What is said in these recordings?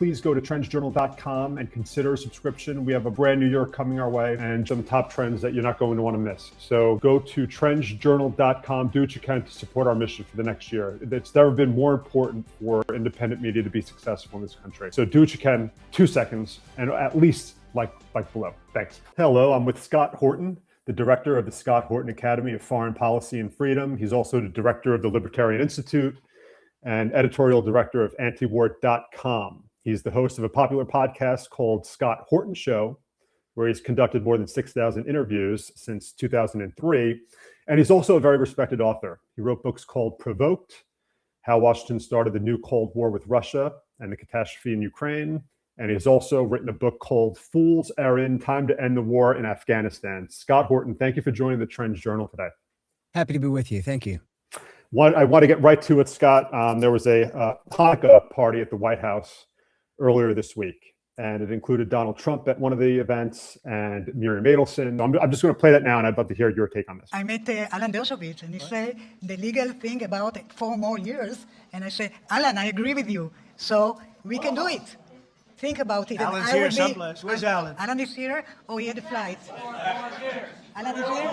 please go to trendsjournal.com and consider a subscription. We have a brand new year coming our way and some top trends that you're not going to want to miss. So go to trendsjournal.com, do what you can to support our mission for the next year. It's never been more important for independent media to be successful in this country. So do what you can, 2 seconds, and at least like below. Thanks. Hello, I'm with Scott Horton, the director of the Scott Horton Academy of Foreign Policy and Freedom. He's also the director of the Libertarian Institute and editorial director of antiwar.com. He's the host of a popular podcast called Scott Horton Show, where he's conducted more than 6,000 interviews since 2003. And he's also a very respected author. He wrote books called Provoked, How Washington Started the New Cold War with Russia and the Catastrophe in Ukraine. And he's also written a book called Fools Are In, Time to End the War in Afghanistan. Scott Horton, thank you for joining the Trends Journal today. Happy to be with you. Thank you. I want to get right to it, Scott. There was a Hanukkah party at the White House earlier this week, and it included Donald Trump at one of the events and Miriam Adelson. I'm just going to play that now, and I'd love to hear your take on this. I met Alan Dershowitz, and he said the legal thing about 4 more years, and I said, Alan, I agree with you, so we can do it. Think about it. Alan's here someplace. Where's Alan? Alan is here, or he had a flight? Alan is here?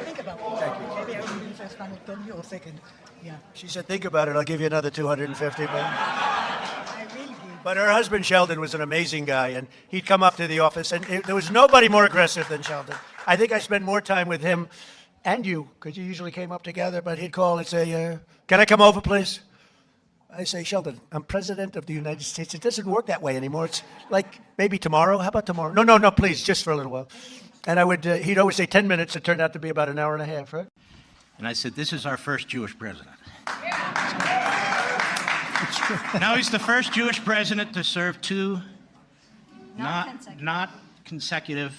Think about it. Thank you. Maybe I will be the first one to tell you, or second. Yeah. She said, think about it. I'll give you another 250 million. I will give. But her husband, Sheldon, was an amazing guy, and he'd come up to the office, and there was nobody more aggressive than Sheldon. I think I spent more time with him and you, because you usually came up together, but he'd call and say, can I come over, please? I say, Sheldon, I'm president of the United States. It doesn't work that way anymore. It's like, maybe tomorrow. How about tomorrow? No, please, just for a little while. And he'd always say 10 minutes. It turned out to be about an hour and a half, right? And I said, this is our first Jewish president. Now he's the first Jewish president to serve 2 not consecutive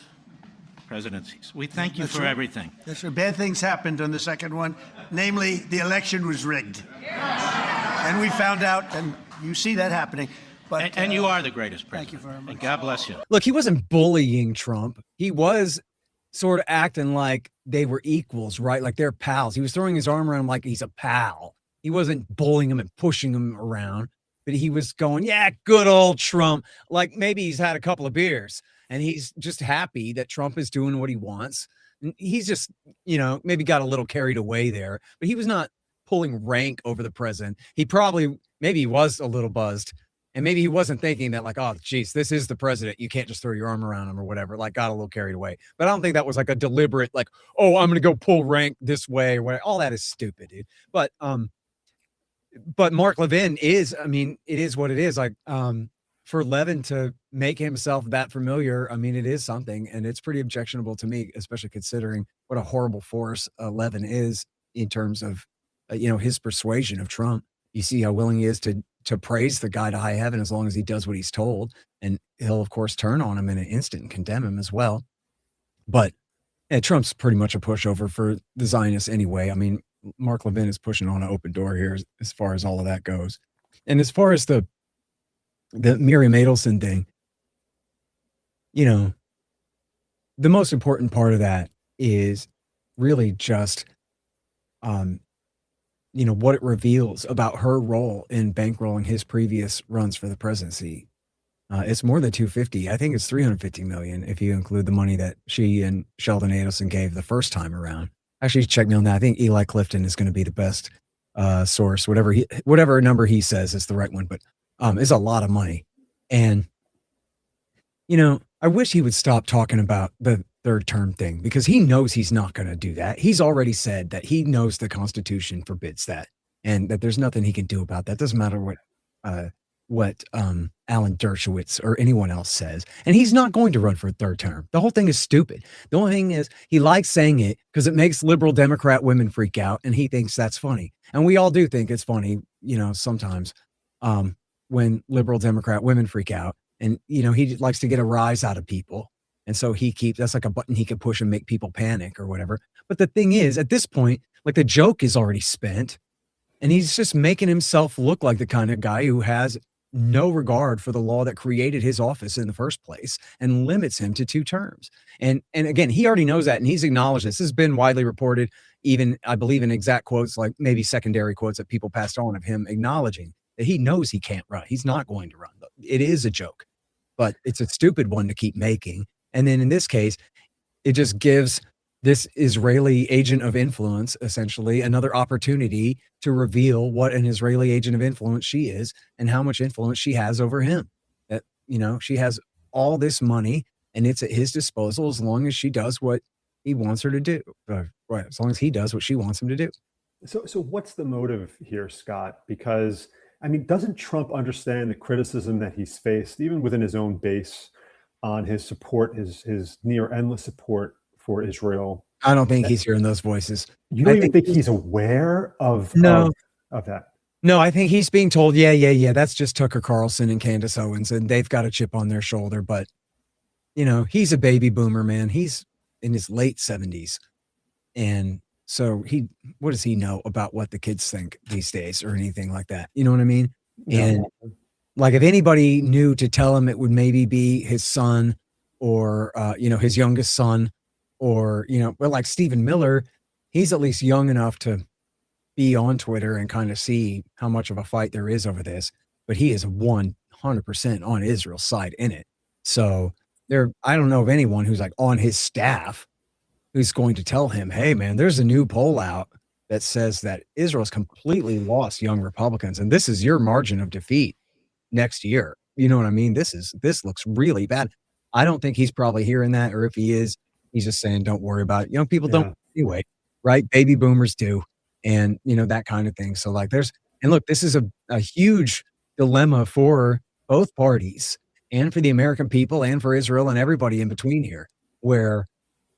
presidencies. We thank you for everything. That's right. Bad things happened on the second one. Namely, the election was rigged. And we found out, and you see that happening. But, and you are the greatest president. Thank you very much. And God bless you. Look, he wasn't bullying Trump. He was sort of acting like they were equals, right? Like they're pals. He was throwing his arm around him like he's a pal. He wasn't bullying him and pushing him around, but he was going, yeah, good old Trump. Like maybe he's had a couple of beers and he's just happy that Trump is doing what he wants. And he's just, maybe got a little carried away there, but he was not pulling rank over the president. Maybe he was a little buzzed. And maybe he wasn't thinking that like, oh, geez, this is the president. You can't just throw your arm around him or whatever, like got a little carried away. But I don't think that was like a deliberate, like, oh, I'm going to go pull rank this way or whatever. All that is stupid, dude. But Mark Levin is, it is what it is. Like, for Levin to make himself that familiar, it is something. And it's pretty objectionable to me, especially considering what a horrible force Levin is in terms of, his persuasion of Trump. You see how willing he is to praise the guy to high heaven as long as he does what he's told. And he'll, of course, turn on him in an instant and condemn him as well. But Trump's pretty much a pushover for the Zionists anyway. Mark Levin is pushing on an open door here as far as all of that goes. And as far as the Miriam Adelson thing, the most important part of that is really just, what it reveals about her role in bankrolling his previous runs for the presidency. It's more than 250. I think it's 350 million if you include the money that she and Sheldon Adelson gave the first time around. Actually, check me on that. I think Eli Clifton is going to be the best source. Whatever number he says is the right one, but it's a lot of money. And I wish he would stop talking about the third term thing because he knows he's not going to do that. He's already said that he knows the Constitution forbids that and that there's nothing he can do about that. Doesn't matter what Alan Dershowitz or anyone else says. And he's not going to run for a third term. The whole thing is stupid. The only thing is he likes saying it because it makes liberal Democrat women freak out and he thinks that's funny. And we all do think it's funny, sometimes when liberal Democrat women freak out. And, he likes to get a rise out of people. And so that's like a button he could push and make people panic or whatever. But the thing is, at this point, like the joke is already spent and he's just making himself look like the kind of guy who has no regard for the law that created his office in the first place and limits him to 2 terms. And again, he already knows that and he's acknowledged this. This has been widely reported. even, I believe, in exact quotes, like maybe secondary quotes that people passed on of him acknowledging that he knows he can't run. He's not going to run. It is a joke, but it's a stupid one to keep making. And then in this case, it just gives this Israeli agent of influence, essentially, another opportunity to reveal what an Israeli agent of influence she is and how much influence she has over him. That, she has all this money and it's at his disposal as long as she does what he wants her to do. Right, as long as he does what she wants him to do. So what's the motive here, Scott? Because, I mean, doesn't Trump understand the criticism that he's faced, even within his own base, on his support, his near endless support for Israel? I don't think he's hearing those voices. You don't even think he's aware of that? No, I think he's being told, yeah, that's just Tucker Carlson and Candace Owens, and they've got a chip on their shoulder. But, he's a baby boomer, man. He's in his late 70s. And so what does he know about what the kids think these days or anything like that? You know what I mean? Yeah. And like, if anybody knew to tell him, it would maybe be his son or, his youngest son, or, like Stephen Miller, he's at least young enough to be on Twitter and kind of see how much of a fight there is over this, but he is 100% on Israel's side in it. So I don't know of anyone who's like on his staff who's going to tell him, hey man, there's a new poll out that says that Israel's completely lost young Republicans, and this is your margin of defeat next year. You know what I mean? This looks really bad. I don't think he's probably hearing that, or if he is, he's just saying, don't worry about it. Young people don't anyway, right? Baby boomers do. And, that kind of thing. So like and look, this is a huge dilemma for both parties and for the American people and for Israel and everybody in between here, where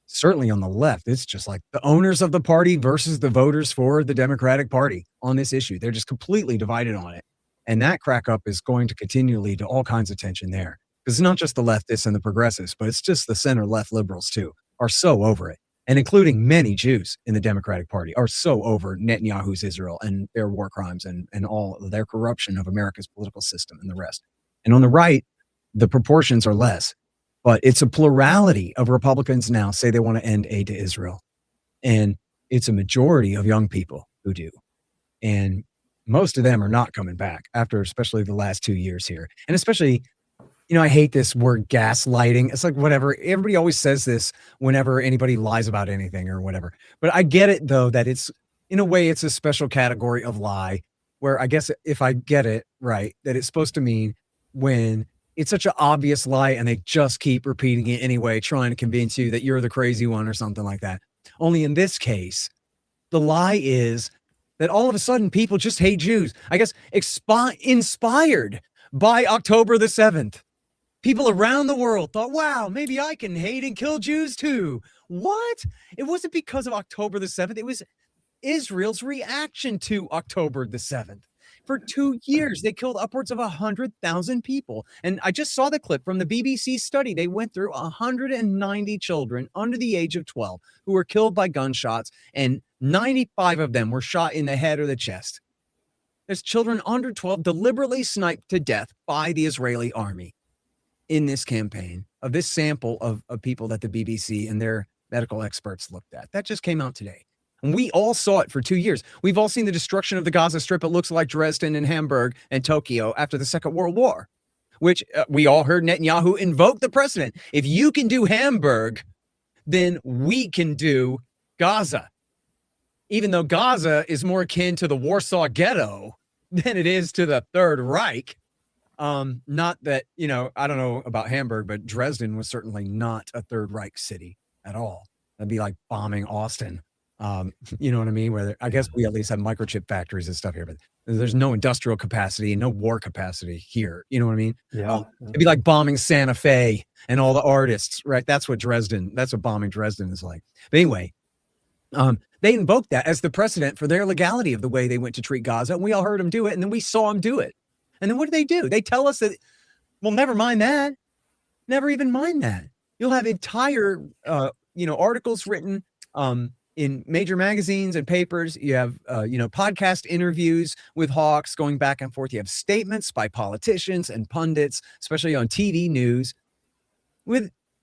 certainly on the left, it's just like the owners of the party versus the voters for the Democratic Party on this issue. They're just completely divided on it. And that crack up is going to continue to lead to all kinds of tension there. Because it's not just the leftists and the progressives, but it's just the center left liberals too, are so over it. And including many Jews in the Democratic Party are so over Netanyahu's Israel and their war crimes and all of their corruption of America's political system and the rest. And on the right, the proportions are less, but it's a plurality of Republicans now say they want to end aid to Israel. And it's a majority of young people who do. And most of them are not coming back after especially the last 2 years here. And especially, I hate this word gaslighting. It's like, whatever. Everybody always says this whenever anybody lies about anything or whatever. But I get it, though, that it's, in a way, it's a special category of lie where I guess if I get it right, that it's supposed to mean when it's such an obvious lie and they just keep repeating it anyway, trying to convince you that you're the crazy one or something like that. Only in this case, the lie is that all of a sudden people just hate Jews. I guess inspired by October the 7th. People around the world thought, wow, maybe I can hate and kill Jews too. What? It wasn't because of October the 7th. It was Israel's reaction to October the 7th. For 2 years, they killed upwards of 100,000 people. And I just saw the clip from the BBC study. They went through 190 children under the age of 12 who were killed by gunshots, and 95 of them were shot in the head or the chest. There's children under 12 deliberately sniped to death by the Israeli army in this campaign of this sample of people that the BBC and their medical experts looked at. That just came out today. And we all saw it for 2 years. We've all seen the destruction of the Gaza Strip. It looks like Dresden and Hamburg and Tokyo after the Second World War, which we all heard Netanyahu invoke the precedent. If you can do Hamburg, then we can do Gaza. Even though Gaza is more akin to the Warsaw Ghetto than it is to the Third Reich. Not that, I don't know about Hamburg, but Dresden was certainly not a Third Reich city at all. That'd be like bombing Austin. You know what I mean? Where I guess we at least have microchip factories and stuff here, but there's no industrial capacity and no war capacity here. You know what I mean? Yeah. It'd be like bombing Santa Fe and all the artists, right? That's what bombing Dresden is like. But anyway, they invoked that as the precedent for their legality of the way they went to treat Gaza. And we all heard them do it. And then we saw them do it. And then what do? They tell us that, well, never mind that. Never even mind that. You'll have entire, articles written in major magazines and papers. You have, podcast interviews with hawks going back and forth. You have statements by politicians and pundits, especially on TV news.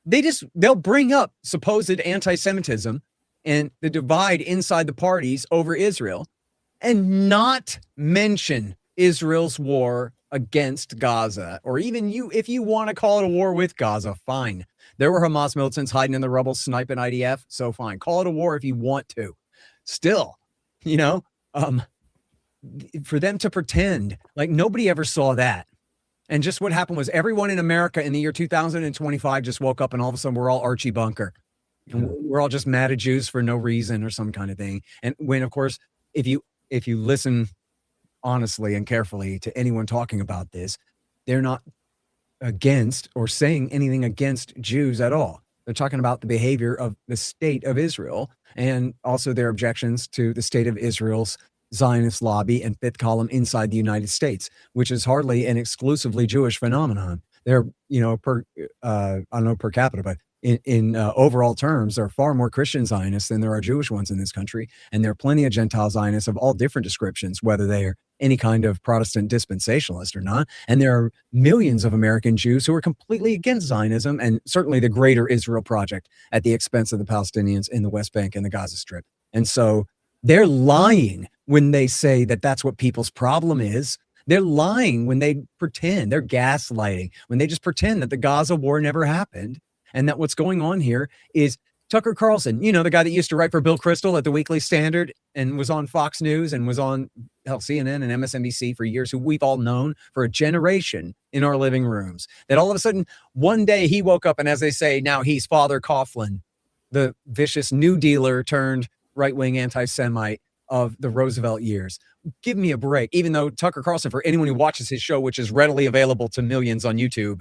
They'll bring up supposed anti-Semitism and the divide inside the parties over Israel, and not mention Israel's war against Gaza, or even if you want to call it a war with Gaza, fine. There were Hamas militants hiding in the rubble, sniping IDF, so fine. Call it a war if you want to. Still, for them to pretend like nobody ever saw that. And just what happened was everyone in America in the year 2025 just woke up and all of a sudden we're all Archie Bunker. And we're all just mad at Jews for no reason or some kind of thing. And when, of course, if you listen honestly and carefully to anyone talking about this, they're not against or saying anything against Jews at all. They're talking about the behavior of the state of Israel and also their objections to the state of Israel's Zionist lobby and fifth column inside the United States, which is hardly an exclusively Jewish phenomenon. They're, per capita, but in overall terms, there are far more Christian Zionists than there are Jewish ones in this country. And there are plenty of Gentile Zionists of all different descriptions, whether they are any kind of Protestant dispensationalist or not. And there are millions of American Jews who are completely against Zionism and certainly the greater Israel project at the expense of the Palestinians in the West Bank and the Gaza Strip. And so they're lying when they say that that's what people's problem is. They're lying when they pretend, they're gaslighting, when they just pretend that the Gaza war never happened and that what's going on here is Tucker Carlson, the guy that used to write for Bill Kristol at the Weekly Standard and was on Fox News and was on CNN and MSNBC for years, who we've all known for a generation in our living rooms, that all of a sudden one day he woke up and, as they say, now he's Father Coughlin, the vicious New Dealer turned right-wing anti-Semite of the Roosevelt years. Give me a break. Even though Tucker Carlson, for anyone who watches his show, which is readily available to millions on YouTube,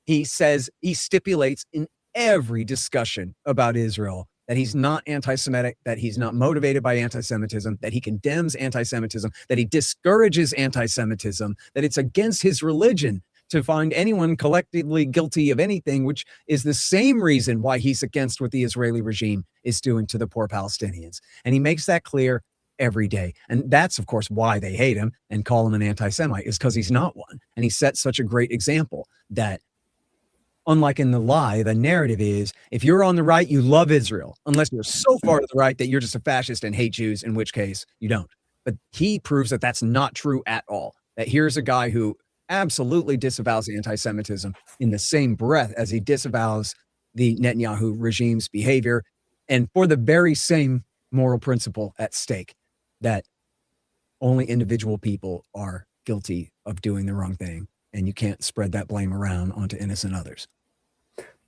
he stipulates in every discussion about Israel that he's not anti-Semitic, that he's not motivated by anti-Semitism, that he condemns anti-Semitism, that he discourages anti-Semitism, that it's against his religion to find anyone collectively guilty of anything, which is the same reason why he's against what the Israeli regime is doing to the poor Palestinians. And he makes that clear every day. And that's, of course, why they hate him and call him an anti-Semite, is because he's not one. And he sets such a great example that, unlike in the lie, the narrative is, if you're on the right, you love Israel, unless you're so far to the right that you're just a fascist and hate Jews, in which case you don't. But he proves that that's not true at all. That here's a guy who absolutely disavows anti-Semitism in the same breath as he disavows the Netanyahu regime's behavior, and for the very same moral principle at stake, that only individual people are guilty of doing the wrong thing, and you can't spread that blame around onto innocent others.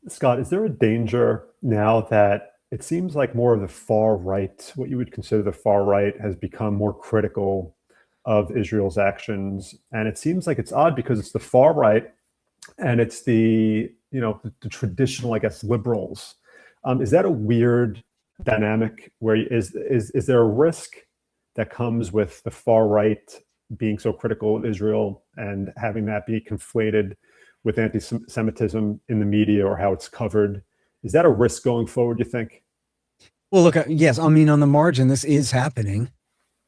Scott, is there a danger now that it seems like more of the far right, what you would consider the far right, has become more critical of Israel's actions? And it seems like it's odd because it's the far right and it's the traditional, I guess, liberals. Is that a weird dynamic where is there a risk that comes with the far right being so critical of Israel and having that be conflated with anti-Semitism in the media or how it's covered? Is that a risk going forward, you think? Well, look, yes, I mean, on the margin, this is happening.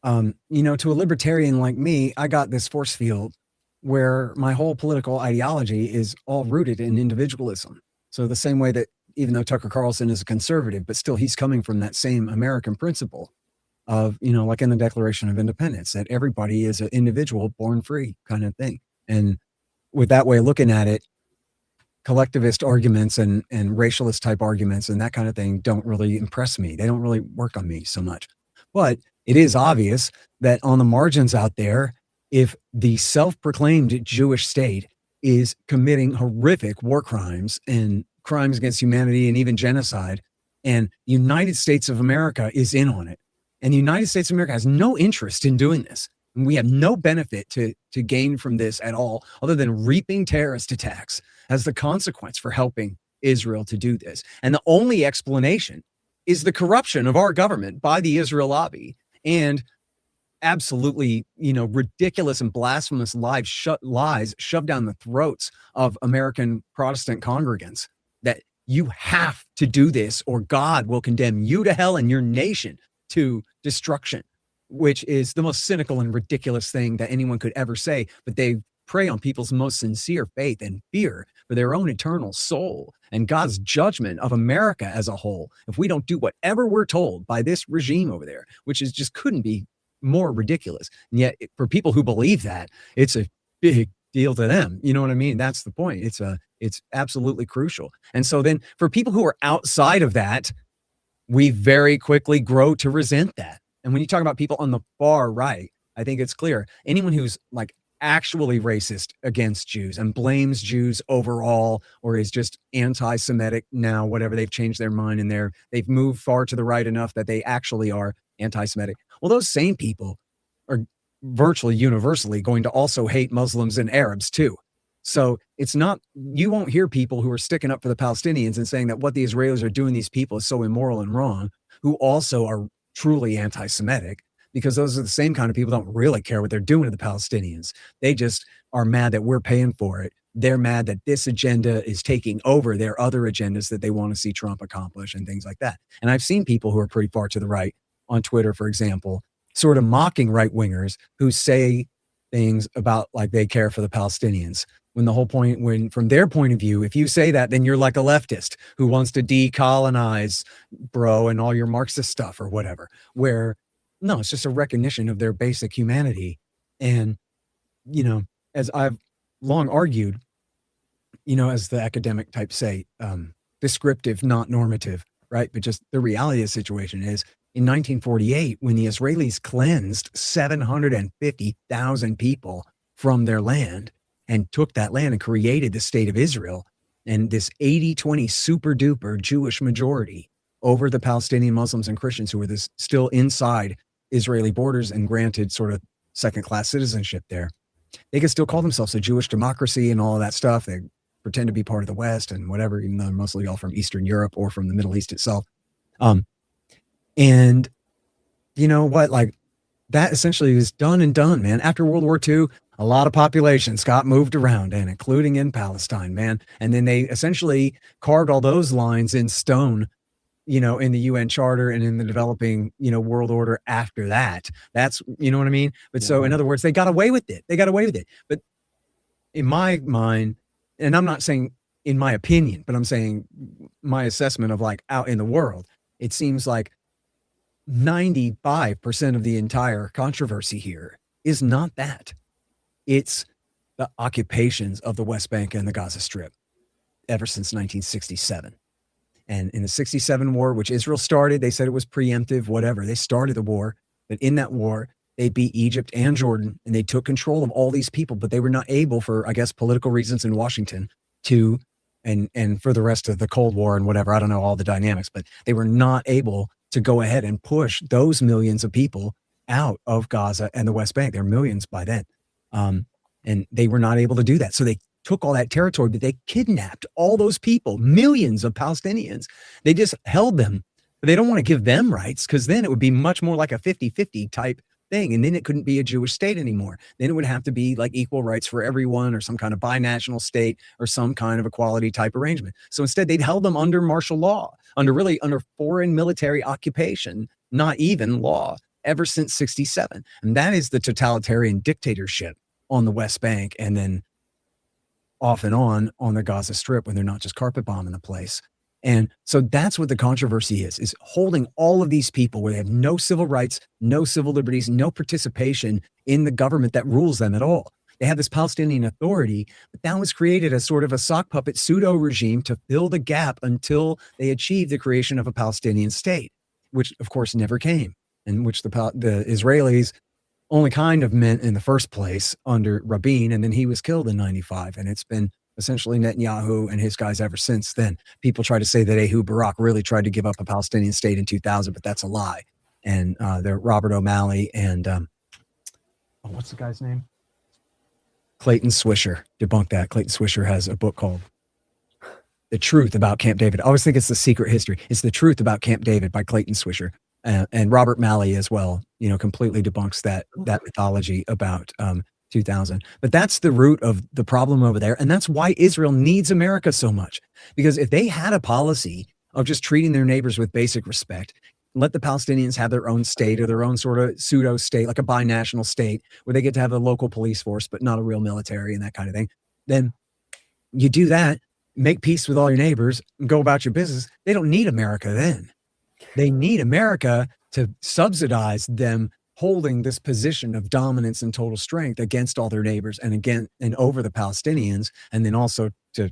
To a libertarian like me, I got this force field where my whole political ideology is all rooted in individualism. So the same way that, even though Tucker Carlson is a conservative, but still he's coming from that same American principle of, like in the Declaration of Independence, that everybody is an individual born free kind of thing. And with that way of looking at it, collectivist arguments and racialist type arguments and that kind of thing don't really impress me. They don't really work on me so much. But it is obvious that on the margins out there, if the self-proclaimed Jewish state is committing horrific war crimes and crimes against humanity and even genocide, and the United States of America is in on it, and the United States of America has no interest in doing this, and we have no benefit to gain from this at all, other than reaping terrorist attacks as the consequence for helping Israel to do this. And the only explanation is the corruption of our government by the Israel lobby and absolutely, ridiculous and blasphemous lies shoved down the throats of American Protestant congregants, that you have to do this or God will condemn you to hell and your nation to destruction, which is the most cynical and ridiculous thing that anyone could ever say. But they prey on people's most sincere faith and fear for their own eternal soul and God's judgment of America as a whole if we don't do whatever we're told by this regime over there, which is just couldn't be more ridiculous. And yet for people who believe that, it's a big deal to them. You know what I mean? That's the point. It's absolutely crucial. And so then for people who are outside of that, we very quickly grow to resent that. And when you talk about people on the far right, I think it's clear. Anyone who's like actually racist against Jews and blames Jews overall, or is just anti-Semitic now, whatever, they've changed their mind and they've moved far to the right enough that they actually are anti-Semitic. Well, those same people are virtually universally going to also hate Muslims and Arabs too. So it's not, you won't hear people who are sticking up for the Palestinians and saying that what the Israelis are doing these people is so immoral and wrong, who also are truly anti-Semitic, because those are the same kind of people who don't really care what they're doing to the Palestinians. They just are mad that we're paying for it. They're mad that this agenda is taking over their other agendas that they want to see Trump accomplish and things like that. And I've seen people who are pretty far to the right on Twitter, for example, sort of mocking right-wingers who say things about like they care for the Palestinians. When the whole point, when from their point of view, if you say that, then you're like a leftist who wants to decolonize, bro, and all your Marxist stuff or whatever, where no, it's just a recognition of their basic humanity. And, you know, as I've long argued, you know, as the academic type say, descriptive, not normative, right? But just the reality of the situation is in 1948, when the Israelis cleansed 750,000 people from their land and took that land and created the state of Israel and this 80-20 super duper Jewish majority over the Palestinian Muslims and Christians who were still inside Israeli borders and granted sort of second-class citizenship there. They could still call themselves a Jewish democracy and all of that stuff. They pretend to be part of the West and whatever, even though they're mostly all from Eastern Europe or from the Middle East itself. And you know what, like that essentially is done and done, man. After World War II, a lot of populations got moved around, and including in Palestine, man. And then they essentially carved all those lines in stone, you know, in the UN Charter and in the developing, you know, world order after that. That's, you know what I mean? But so in other words, they got away with it. They got away with it. But in my mind, and I'm not saying in my opinion, but I'm saying my assessment of like out in the world, it seems like 95% of the entire controversy here is not that. It's the occupations of the West Bank and the Gaza Strip ever since 1967. And in the 67 war, which Israel started, they said it was preemptive, whatever. They started the war, but in that war, they beat Egypt and Jordan, and they took control of all these people, but they were not able for, I guess, political reasons in Washington to, and for the rest of the Cold War and whatever, I don't know all the dynamics, but they were not able to go ahead and push those millions of people out of Gaza and the West Bank. There are millions by then. And they were not able to do that. So they took all that territory, but they kidnapped all those people, millions of Palestinians. They just held them. But they don't want to give them rights, because then it would be much more like a 50-50 type thing. And then it couldn't be a Jewish state anymore. Then it would have to be like equal rights for everyone, or some kind of binational state, or some kind of equality type arrangement. So instead, they'd held them under martial law, under foreign military occupation, not even law, ever since 67. And that is the totalitarian dictatorship on the West Bank, and then off and on the Gaza Strip, when they're not just carpet bombing the place. And so that's what the controversy is holding all of these people where they have no civil rights, no civil liberties, no participation in the government that rules them at all. They have this Palestinian Authority, but that was created as sort of a sock puppet pseudo regime to fill the gap until they achieved the creation of a Palestinian state, which of course never came, and which the Israelis only kind of meant in the first place under Rabin, and then he was killed in 95. And it's been essentially Netanyahu and his guys ever since then. People try to say that Ehud Barak really tried to give up a Palestinian state in 2000, but that's a lie. And they're Robert O'Malley and what's the guy's name? Clayton Swisher debunked that. Clayton Swisher has a book called The Truth About Camp David. I always think it's The Secret History. It's The Truth About Camp David by Clayton Swisher. And Robert Malley as well, you know, completely debunks that mythology about 2000. But that's the root of the problem over there. And that's why Israel needs America so much. Because if they had a policy of just treating their neighbors with basic respect, let the Palestinians have their own state or their own sort of pseudo state, like a binational state, where they get to have a local police force, but not a real military and that kind of thing, then You do that, make peace with all your neighbors, and go about your business. They don't need America then. They need America to subsidize them holding this position of dominance and total strength against all their neighbors and over the Palestinians, and then also to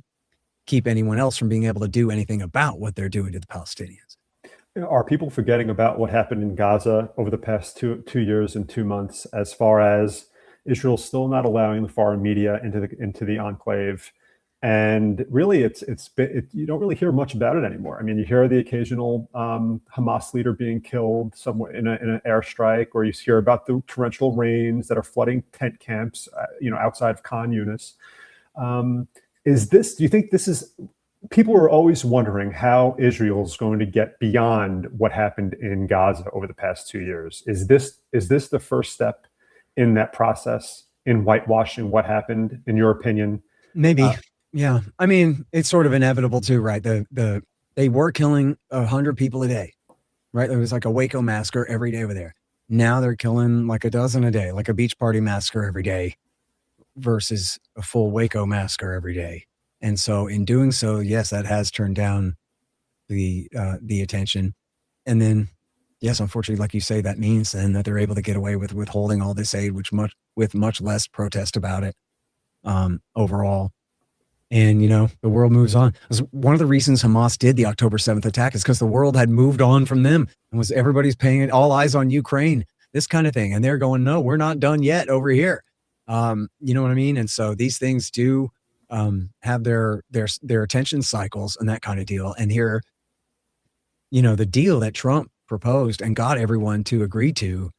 keep anyone else from being able to do anything about what they're doing to the Palestinians. Are people forgetting about what happened in Gaza over the past two years and 2 months, as far as Israel still not allowing the foreign media into the enclave? And really, you don't really hear much about it anymore. I mean, you hear the occasional Hamas leader being killed somewhere in an airstrike, or you hear about the torrential rains that are flooding tent camps, outside of Khan Yunis. Do you think this is? People are always wondering how Israel's going to get beyond what happened in Gaza over the past 2 years. Is this the first step in that process, in whitewashing what happened, in your opinion? Maybe. Yeah. I mean, it's sort of inevitable too, right? They were killing 100 people a day, right? There was like a Waco massacre every day over there. Now they're killing like a dozen a day, like a beach party massacre every day versus a full Waco massacre every day. And so in doing so, yes, that has turned down the attention. And then, yes, unfortunately, like you say, that means then that they're able to get away with withholding all this aid, with much less protest about it overall. And, the world moves on. One of the reasons Hamas did the October 7th attack is because the world had moved on from them and everybody's paying it, all eyes on Ukraine, this kind of thing. And they're going, no, we're not done yet over here. You know what I mean? And so these things do have their attention cycles and that kind of deal. And here, the deal that Trump proposed and got everyone to agree to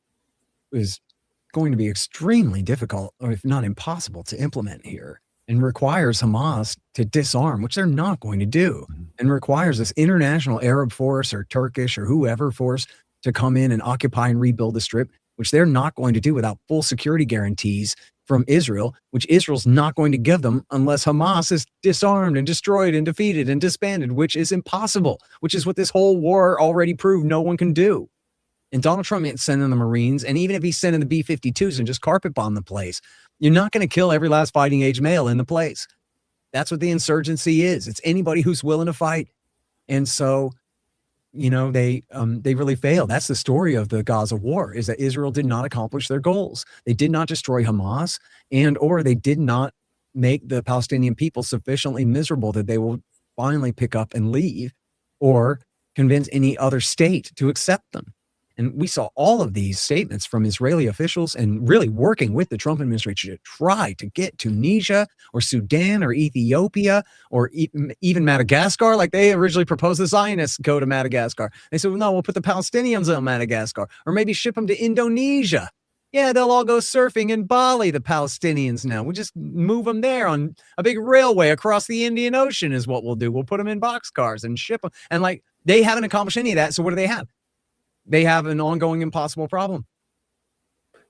is going to be extremely difficult, or if not impossible, to implement here, and requires Hamas to disarm, which they're not going to do, and requires this international Arab force or Turkish or whoever force to come in and occupy and rebuild the Strip, which they're not going to do without full security guarantees from Israel, which Israel's not going to give them unless Hamas is disarmed and destroyed and defeated and disbanded, which is impossible, which is what this whole war already proved no one can do. And Donald Trump ain't sending the Marines, and even if he's sending the B-52s and just carpet bomb the place, you're not going to kill every last fighting age male in the place. That's what the insurgency is. It's anybody who's willing to fight. And so, they really failed. That's the story of the Gaza war, is that Israel did not accomplish their goals. They did not destroy Hamas, or they did not make the Palestinian people sufficiently miserable that they will finally pick up and leave, or convince any other state to accept them. And we saw all of these statements from Israeli officials and really working with the Trump administration to try to get Tunisia or Sudan or Ethiopia or even Madagascar. Like they originally proposed the Zionists go to Madagascar. They said, well, no, we'll put the Palestinians on Madagascar, or maybe ship them to Indonesia. Yeah, they'll all go surfing in Bali, the Palestinians now. We'll just move them there on a big railway across the Indian Ocean is what we'll do. We'll put them in boxcars and ship them. And they haven't accomplished any of that. So what do they have? They have an ongoing impossible problem.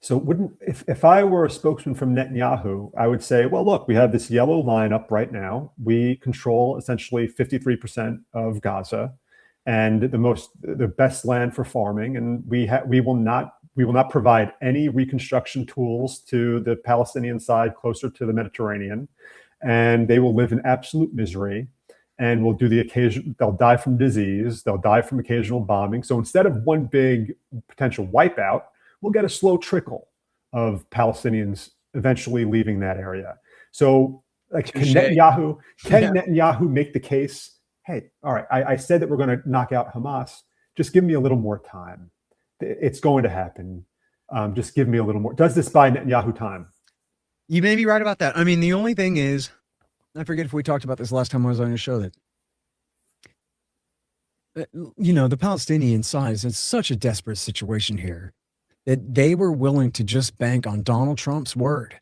So if I were a spokesman from Netanyahu, I would say, well, look, we have this yellow line up right now. We control essentially 53% of Gaza and the best land for farming. And we will not provide any reconstruction tools to the Palestinian side closer to the Mediterranean. And they will live in absolute misery. And we'll do they'll die from disease, they'll die from occasional bombing. So instead of one big potential wipeout, we'll get a slow trickle of Palestinians eventually leaving that area. So can Netanyahu make the case, hey, all right, I said that we're going to knock out Hamas, just give me a little more time. It's going to happen. Just give me a little more. Does this buy Netanyahu time? You may be right about that. I mean, the only thing is, I forget if we talked about this last time I was on your show, that the Palestinian side is in such a desperate situation here that they were willing to just bank on Donald Trump's word.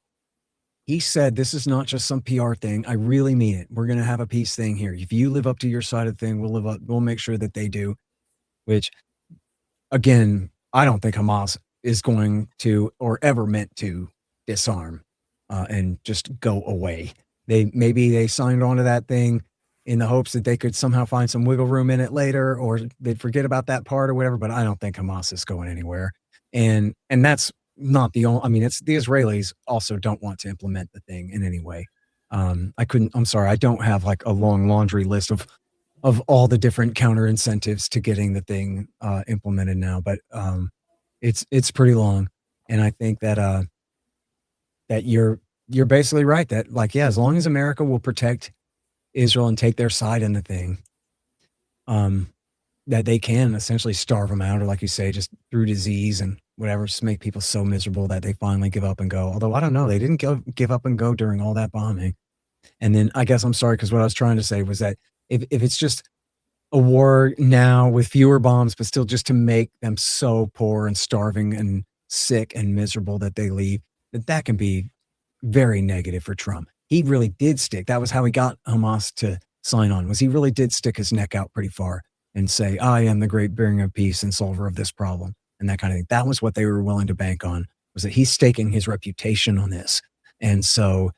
He said, this is not just some PR thing. I really mean it. We're going to have a peace thing here. If you live up to your side of the thing, we'll make sure that they do, which again, I don't think Hamas is going to or ever meant to disarm and just go away. Maybe they signed on to that thing in the hopes that they could somehow find some wiggle room in it later, or they'd forget about that part or whatever. But I don't think Hamas is going anywhere. And that's not the only, it's the Israelis also don't want to implement the thing in any way. I'm sorry, I don't have like a long laundry list of all the different counter incentives to getting the thing implemented now, but it's pretty long. And I think that that you're basically right that like, yeah, as long as America will protect Israel and take their side in the thing, that they can essentially starve them out, or like you say, just through disease and whatever, just make people so miserable that they finally give up and go. Although I don't know, they didn't give up and go during all that bombing. And then I guess I'm sorry, because what I was trying to say was that if it's just a war now with fewer bombs, but still just to make them so poor and starving and sick and miserable that they leave, that can be very negative for Trump. He really did stick. That was how he got Hamas to sign on, was he really did stick his neck out pretty far and say, I am the great bringer of peace and solver of this problem, and that kind of thing. That was what they were willing to bank on, was that he's staking his reputation on this. And so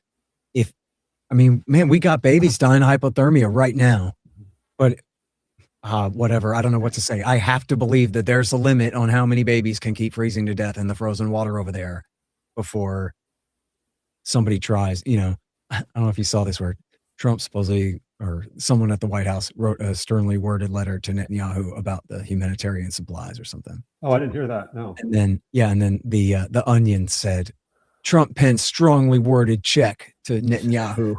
man, we got babies dying of hypothermia right now, but whatever. I don't know what to say. I have to believe that there's a limit on how many babies can keep freezing to death in the frozen water over there before somebody tries. I don't know if you saw this, where Trump supposedly, or someone at the White House, wrote a sternly worded letter to Netanyahu about the humanitarian supplies or something. Oh, I didn't hear that. No. And then the Onion said, Trump penned strongly worded check to Netanyahu.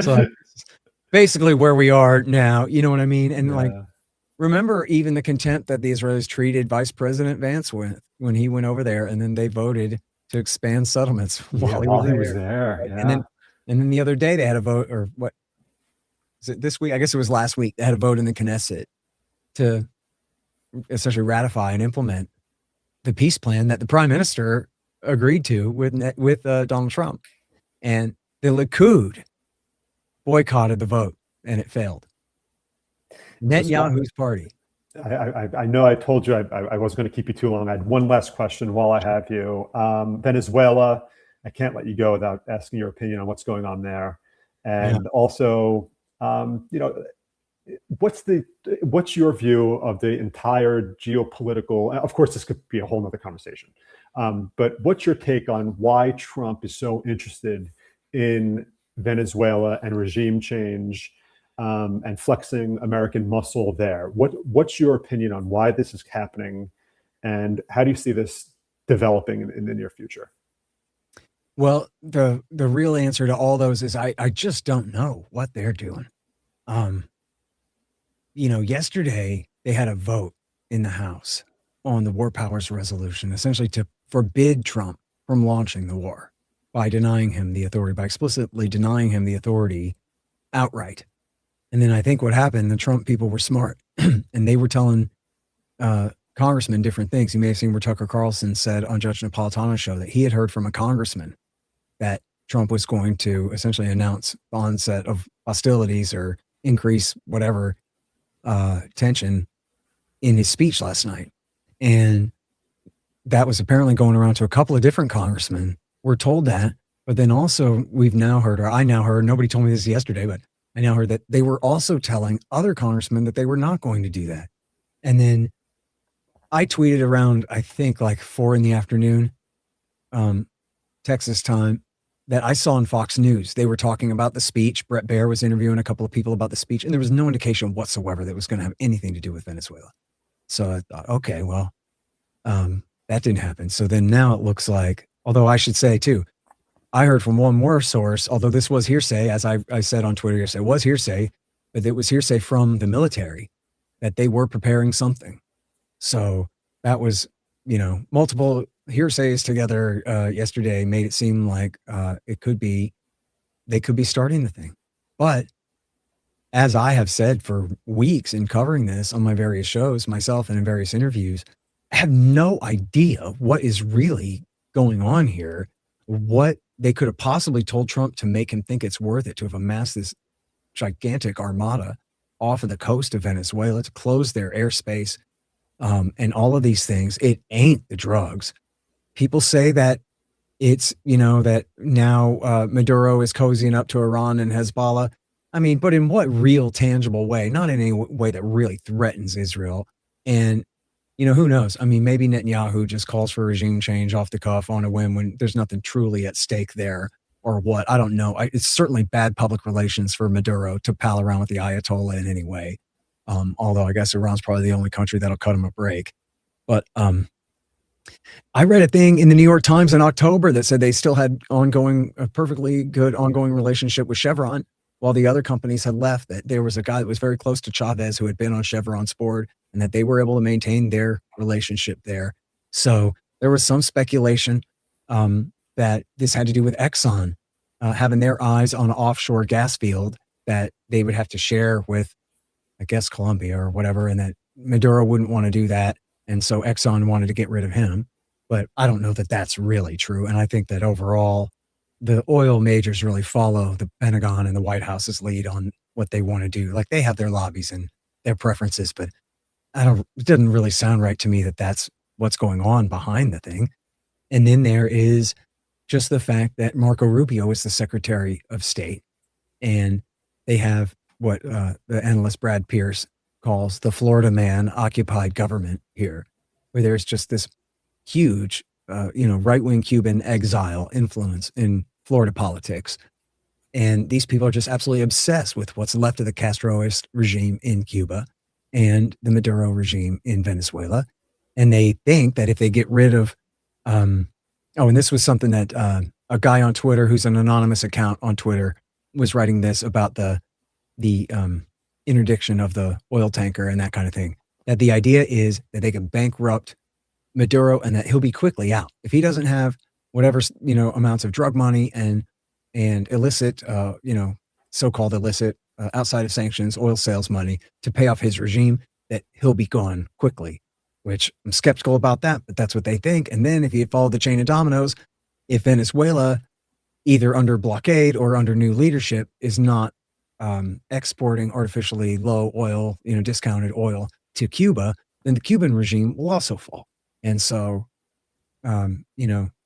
So like, basically where we are now, you know what I mean? And like, remember even the contempt that the Israelis treated Vice President Vance with when he went over there, and then they voted to expand settlements while he was there. Yeah. And then the other day they had a vote, or what was it this week? I guess it was last week. They had a vote in the Knesset to essentially ratify and implement the peace plan that the prime minister agreed to with Donald Trump. And the Likud boycotted the vote, and it failed. Netanyahu's party. I know I told you I wasn't going to keep you too long. I had one last question while I have you. Venezuela, I can't let you go without asking your opinion on what's going on there. And also, what's your view of the entire geopolitical, of course, this could be a whole nother conversation, but what's your take on why Trump is so interested in Venezuela and regime change, and flexing American muscle there? What's your opinion on why this is happening, and how do you see this developing in the near future? Well, the real answer to all those is I just don't know what they're doing. Yesterday they had a vote in the House on the War Powers Resolution, essentially to forbid Trump from launching the war by explicitly denying him the authority outright. And then I think what happened, the Trump people were smart and they were telling congressmen different things. You may have seen where Tucker Carlson said on Judge Napolitano's show that he had heard from a congressman that Trump was going to essentially announce the onset of hostilities or increase whatever tension in his speech last night. And that was apparently going around to a couple of different congressmen. We're told that, but then also I now heard, nobody told me this yesterday, but I now heard that they were also telling other congressmen that they were not going to do that. And then I tweeted around, I think like 4 p.m, Texas time, that I saw on Fox News. They were talking about the speech. Brett Baer was interviewing a couple of people about the speech, and there was no indication whatsoever that it was going to have anything to do with Venezuela. So I thought, okay, well, that didn't happen. So then now it looks like, although I should say too, I heard from one more source, although this was hearsay, as I said on Twitter yesterday, it was hearsay, but it was hearsay from the military that they were preparing something. So that was, multiple hearsays together yesterday made it seem like they could be starting the thing. But as I have said for weeks in covering this on my various shows, myself and in various interviews, I have no idea what is really going on here, what they could have possibly told Trump to make him think it's worth it to have amassed this gigantic armada off of the coast of Venezuela to close their airspace, and all of these things. It ain't the drugs. People say that it's, that now Maduro is cozying up to Iran and Hezbollah. I mean, but in what real tangible way? Not in any way that really threatens Israel. And, who knows? I mean, maybe Netanyahu just calls for regime change off the cuff on a whim when there's nothing truly at stake there, or what. I don't know. It's certainly bad public relations for Maduro to pal around with the Ayatollah in any way. Although I guess Iran's probably the only country that'll cut him a break. But I read a thing in the New York Times in October that said they still had a perfectly good ongoing relationship with Chevron while the other companies had left. That there was a guy that was very close to Chavez who had been on Chevron's board, and that they were able to maintain their relationship there. So there was some speculation that this had to do with Exxon having their eyes on an offshore gas field that they would have to share with, I guess, Colombia or whatever, and that Maduro wouldn't want to do that. And so Exxon wanted to get rid of him. But I don't know that that's really true. And I think that overall, the oil majors really follow the Pentagon and the White House's lead on what they want to do. Like, they have their lobbies and their preferences, but it doesn't really sound right to me that that's what's going on behind the thing. And then there is just the fact that Marco Rubio is the Secretary of State, and they have what the analyst Brad Pierce calls the Florida man occupied government here, where there's just this huge, right-wing Cuban exile influence in Florida politics. And these people are just absolutely obsessed with what's left of the Castroist regime in Cuba and the Maduro regime in Venezuela. And they think that if they get rid of, and this was something that a guy on Twitter who's an anonymous account on Twitter was writing this about the interdiction of the oil tanker and that kind of thing, that the idea is that they can bankrupt Maduro and that he'll be quickly out. If he doesn't have whatever, amounts of drug money and illicit, so-called illicit, outside of sanctions, oil sales money to pay off his regime, that he'll be gone quickly, which I'm skeptical about that, but that's what they think. And then if you follow the chain of dominoes, if Venezuela, either under blockade or under new leadership, is not exporting artificially low oil, discounted oil to Cuba, then the Cuban regime will also fall. And so,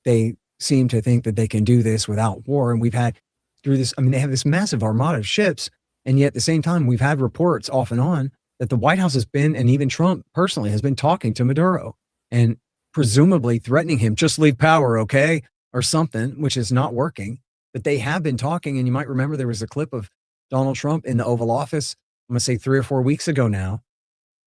they seem to think that they can do this without war. And we've had through this, they have this massive armada of ships. And yet at the same time, we've had reports off and on that the White House has been, and even Trump personally has been talking to Maduro and presumably threatening him, just leave power, okay? Or something, which is not working. But they have been talking. And you might remember there was a clip of Donald Trump in the Oval Office, I'm going to say 3 or 4 weeks ago now,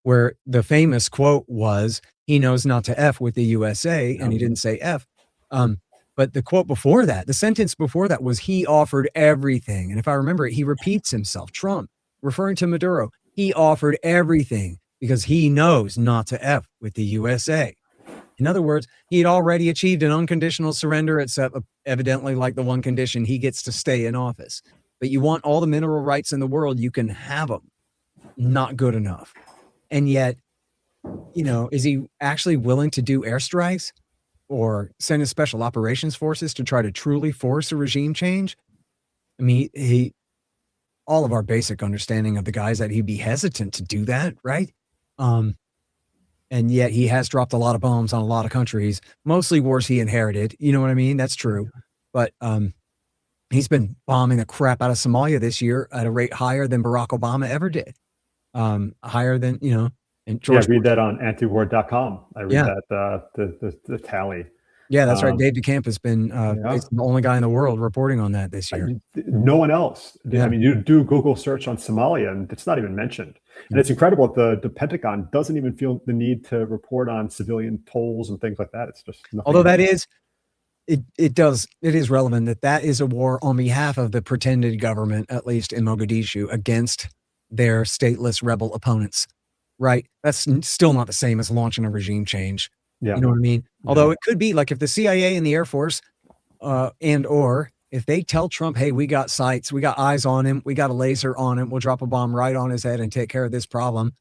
where the famous quote was, he knows not to F with the USA, and he didn't say F. But the quote before that, the sentence before that was, he offered everything. And if I remember it, he repeats himself, Trump, referring to Maduro, he offered everything because he knows not to F with the USA. In other words, he had already achieved an unconditional surrender, except evidently like the one condition, he gets to stay in office. But you want all the mineral rights in the world, you can have them. Not good enough. And yet, is he actually willing to do airstrikes or send his special operations forces to try to truly force a regime change? I mean, all of our basic understanding of the guy is that he'd be hesitant to do that, right? And yet he has dropped a lot of bombs on a lot of countries, mostly wars he inherited. You know what I mean? That's true. But he's been bombing the crap out of Somalia this year at a rate higher than Barack Obama ever did. Higher than, and George. Yeah, I read that on antiwar.com. I read that, the tally. Yeah, that's right. Dave DeCamp has been the only guy in the world reporting on that this year. No one else. Yeah. I mean, you do Google search on Somalia and it's not even mentioned. And it's incredible that the Pentagon doesn't even feel the need to report on civilian tolls and things like that. It's just nothing. Although that is, it is relevant that is a war on behalf of the pretended government, at least in Mogadishu, against their stateless rebel opponents, right? That's still not the same as launching a regime change. Yeah. You know what I mean? Although it could be like if the CIA and the Air Force or if they tell Trump, hey, we got sights, we got eyes on him, we got a laser on him, we'll drop a bomb right on his head and take care of this problem.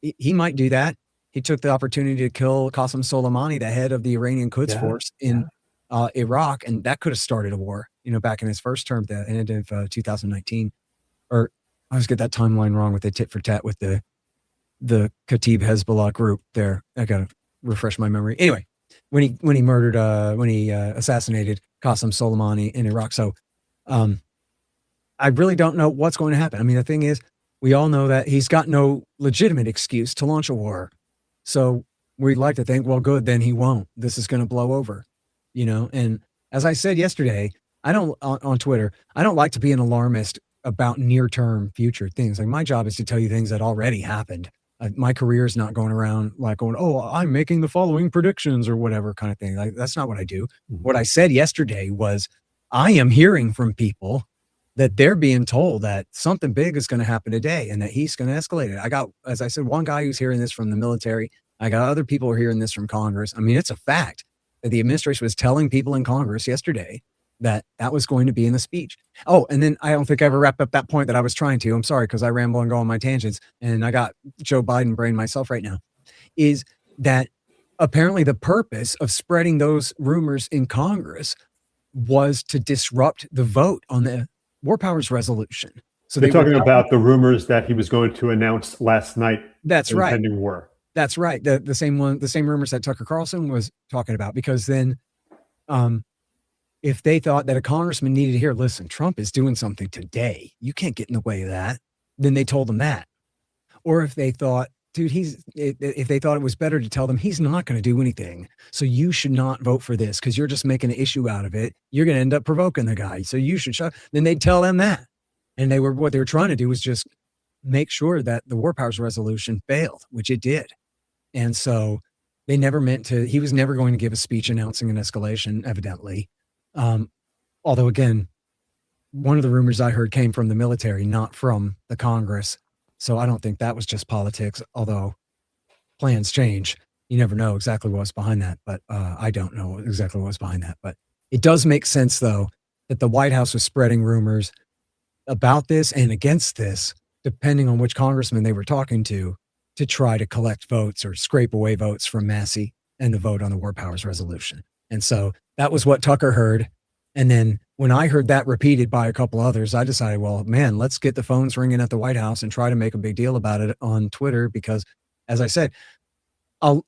He might do that. He took the opportunity to kill Qasem Soleimani, the head of the Iranian Quds Force in Iraq, and that could have started a war, back in his first term, the end of 2019. Or I always get that timeline wrong with the tit for tat with the Kataib Hezbollah group there. I got to refresh my memory. Anyway, when he assassinated Qasem Soleimani in Iraq. So I really don't know what's going to happen. I mean, the thing is, we all know that he's got no legitimate excuse to launch a war. So we'd like to think, well, good, then he won't. This is going to blow over, And as I said yesterday, I don't on Twitter. I don't like to be an alarmist about near-term future things. Like my job is to tell you things that already happened. My career is not going around like going, oh, I'm making the following predictions or whatever kind of thing. Like that's not what I do. What I said yesterday was, I am hearing from people that they're being told that something big is going to happen today and that he's going to escalate it. I got, as I said, one guy who's hearing this from the military. I got other people who are hearing this from Congress. I mean, it's a fact that the administration was telling people in Congress yesterday that that was going to be in the speech. Oh, and then I don't think I ever wrapped up that point that I was trying to. I'm sorry, because I ramble and go on my tangents, and I got Joe Biden brain myself right now, is that apparently the purpose of spreading those rumors in Congress was to disrupt the vote on the War Powers resolution. So they're talking about the rumors that he was going to announce last night. That's right. Impending war. That's right. The same rumors that Tucker Carlson was talking about, because then, if they thought that a congressman needed to hear, listen, Trump is doing something today, you can't get in the way of that, then they told them that. Or if they thought, dude, if they thought it was better to tell them he's not going to do anything, so you should not vote for this because you're just making an issue out of it, you're going to end up provoking the guy, so you should shut. Then they'd tell them that. And what they were trying to do was just make sure that the War Powers resolution failed, which it did. And so they never meant to, he was never going to give a speech announcing an escalation, evidently. Although again, one of the rumors I heard came from the military, not from the Congress. So I don't think that was just politics, although plans change. You never know exactly what's behind that, but I don't know exactly what's behind that. But it does make sense, though, that the White House was spreading rumors about this and against this, depending on which congressman they were talking to try to collect votes or scrape away votes from Massey and the vote on the War Powers resolution. And so that was what Tucker heard. And then when I heard that repeated by a couple others, I decided, well, man, let's get the phones ringing at the White House and try to make a big deal about it on Twitter. Because as I said,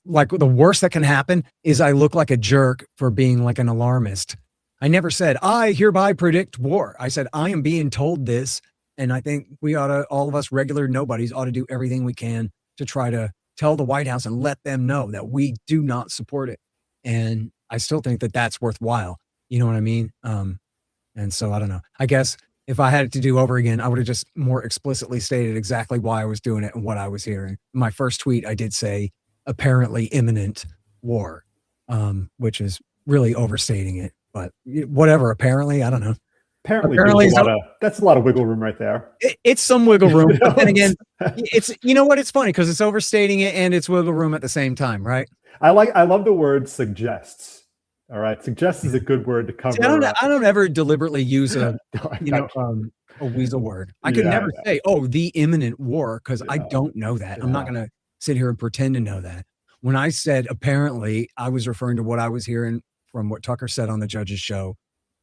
like the worst that can happen is I look like a jerk for being like an alarmist. I never said, I hereby predict war. I said, I am being told this. And I think we ought to, all of us regular nobodies ought to do everything we can to try to tell the White House and let them know that we do not support it. And I still think that that's worthwhile. You know what I mean? And so I don't know. I guess if I had it to do over again, I would have just more explicitly stated exactly why I was doing it and what I was hearing. My first tweet, I did say apparently imminent war, which is really overstating it. But whatever, apparently, I don't know. Apparently that's a lot of wiggle room right there. It's some wiggle room. But then again, it's, you know what? It's funny because it's overstating it and it's wiggle room at the same time, right? I love the word suggests. All right. Suggest is a good word to cover. See, I don't ever deliberately use a weasel word. I could never say, oh, the imminent war, because I don't know that. I'm not going to sit here and pretend to know that. When I said apparently, I was referring to what I was hearing from what Tucker said on the Judge's show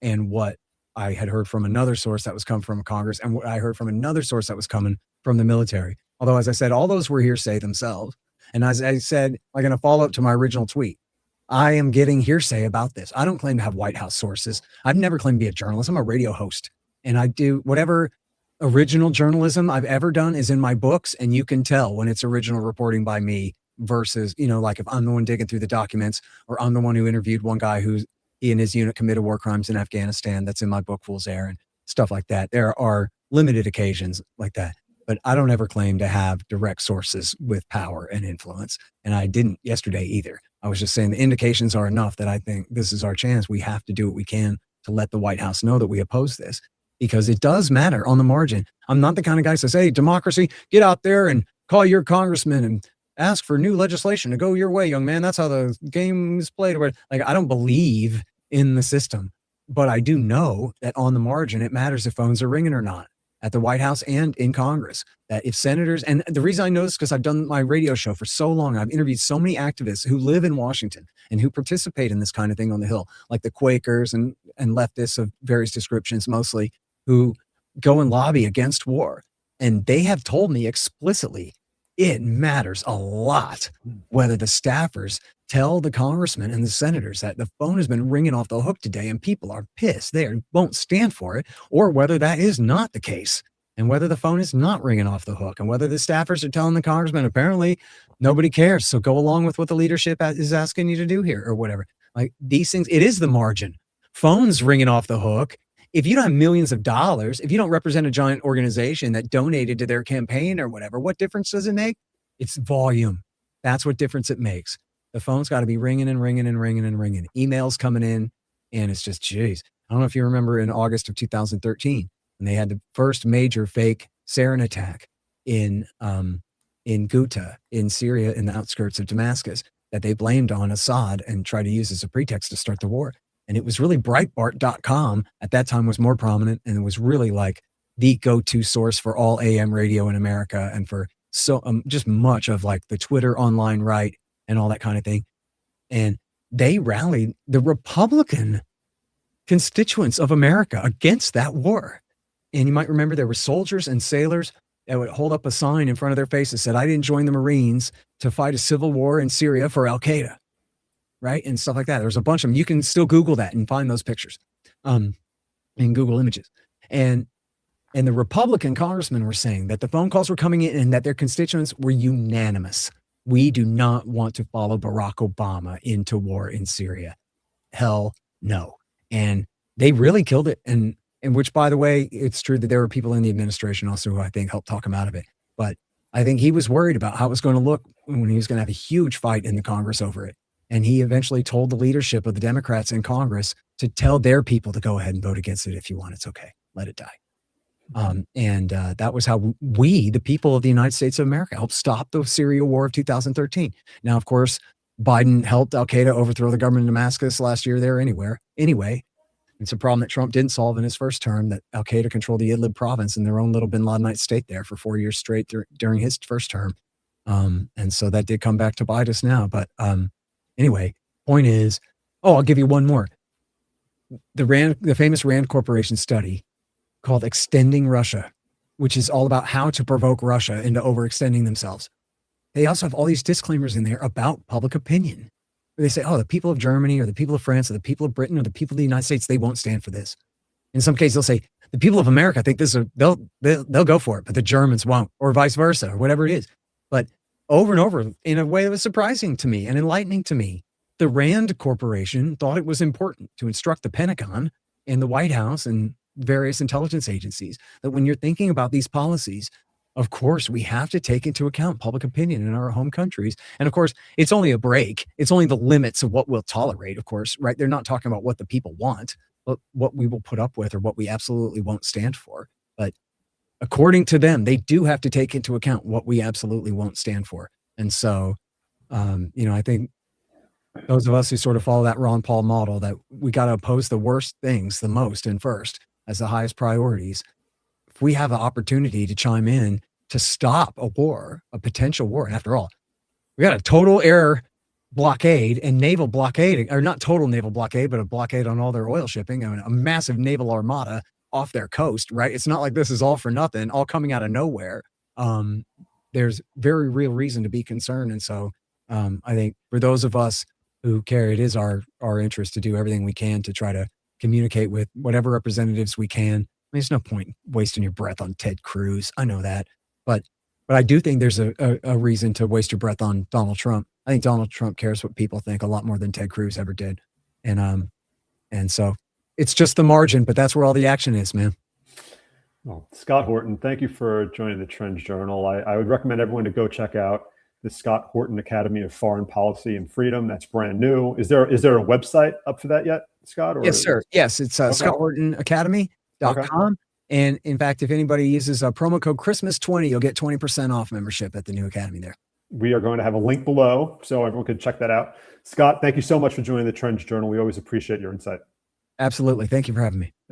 and what I had heard from another source that was coming from Congress and what I heard from another source that was coming from the military. Although, as I said, all those were hearsay themselves. And as I said, like in a follow-up to my original tweet, I am getting hearsay about this. I don't claim to have White House sources. I've never claimed to be a journalist. I'm a radio host. And I do whatever original journalism I've ever done is in my books. And you can tell when it's original reporting by me versus, like if I'm the one digging through the documents or I'm the one who interviewed one guy who he and his unit committed war crimes in Afghanistan. That's in my book, Fool's Errand, stuff like that. There are limited occasions like that. But I don't ever claim to have direct sources with power and influence. And I didn't yesterday either. I was just saying the indications are enough that I think this is our chance. We have to do what we can to let the White House know that we oppose this, because it does matter on the margin. I'm not the kind of guy who says, hey, democracy, get out there and call your congressman and ask for new legislation to go your way, young man. That's how the game is played. Like, I don't believe in the system, but I do know that on the margin, it matters if phones are ringing or not at the White House and in Congress, that if senators, and the reason I know this is because I've done my radio show for so long. I've interviewed so many activists who live in Washington and who participate in this kind of thing on the Hill, like the Quakers and leftists of various descriptions, mostly, who go and lobby against war. And they have told me explicitly, it matters a lot whether the staffers tell the congressmen and the senators that the phone has been ringing off the hook today and people are pissed. They won't stand for it, or whether that is not the case and whether the phone is not ringing off the hook and whether the staffers are telling the congressman, apparently nobody cares. So go along with what the leadership is asking you to do here or whatever. Like these things, it is the margin. phones ringing off the hook. If you don't have millions of dollars, if you don't represent a giant organization that donated to their campaign or whatever, what difference does it make? It's volume. That's what difference it makes. The phone's got to be ringing and ringing and ringing and ringing. Emails coming in, and it's just, geez. I don't know if you remember in August of 2013, when they had the first major fake sarin attack in Ghouta in Syria, in the outskirts of Damascus, that they blamed on Assad and tried to use as a pretext to start the war. And it was really Breitbart.com at that time was more prominent, and it was really like the go-to source for all AM radio in America, and for so just much of like the Twitter online right and all that kind of thing. And they rallied the Republican constituents of America against that war. And you might remember there were soldiers and sailors that would hold up a sign in front of their face that said, "I didn't join the Marines to fight a civil war in Syria for Al-Qaeda." Right? And stuff like that. There's a bunch of them. You can still Google that and find those pictures in Google Images. And the Republican congressmen were saying that the phone calls were coming in and that their constituents were unanimous. We do not want to follow Barack Obama into war in Syria. Hell no. And they really killed it. And which, by the way, it's true that there were people in the administration also who I think helped talk him out of it. But I think he was worried about how it was going to look when he was going to have a huge fight in the Congress over it. And he eventually told the leadership of the Democrats in Congress to tell their people to go ahead and vote against it. If you want, it's okay. Let it die. That was how we, the people of the United States of America, helped stop the Syria war of 2013. Now, of course, Biden helped Al-Qaeda overthrow the government in Damascus last year there anyway. It's a problem that Trump didn't solve in his first term, that Al-Qaeda controlled the Idlib province in their own little bin Ladenite state there for 4 years straight during his first term. And so that did come back to bite us now. But anyway, point is, I'll give you one more. The famous Rand Corporation study called Extending Russia, which is all about how to provoke Russia into overextending themselves. They also have all these disclaimers in there about public opinion. They say, the people of Germany or the people of France or the people of Britain or the people of the United States, they won't stand for this. In some cases, they'll say, the people of America think this is, they'll go for it, but the Germans won't, or vice versa, or whatever it is. But over and over, in a way that was surprising to me and enlightening to me, the Rand Corporation thought it was important to instruct the Pentagon and the White House and various intelligence agencies that when you're thinking about these policies, of course, we have to take into account public opinion in our home countries. And of course, it's only a break. It's only the limits of what we'll tolerate, of course, right? They're not talking about what the people want, but what we will put up with or what we absolutely won't stand for. But according to them, they do have to take into account what we absolutely won't stand for. And so, I think those of us who sort of follow that Ron Paul model, that we got to oppose the worst things the most and first as the highest priorities. If we have an opportunity to chime in to stop a war, a potential war, and after all, we got a total air blockade and naval blockade, or not total naval blockade, but a blockade on all their oil shipping and a massive naval armada off their coast, right? It's not like this is all for nothing, all coming out of nowhere. There's very real reason to be concerned. And so I think for those of us who care, it is our interest to do everything we can to try to communicate with whatever representatives we can. I mean, there's no point wasting your breath on Ted Cruz. I know that. But I do think there's a reason to waste your breath on Donald Trump. I think Donald Trump cares what people think a lot more than Ted Cruz ever did. And so it's just the margin, but that's where all the action is, man. Well, Scott Horton, thank you for joining the Trends Journal. I would recommend everyone to go check out the Scott Horton Academy of Foreign Policy and Freedom. That's brand new. Is there a website up for that yet, Scott? Or? Yes, sir. Yes, it's scotthortonacademy.com. Okay. And in fact, if anybody uses a promo code Christmas20, you'll get 20% off membership at the new academy there. We are going to have a link below so everyone can check that out. Scott, thank you so much for joining the Trends Journal. We always appreciate your insight. Absolutely. Thank you for having me.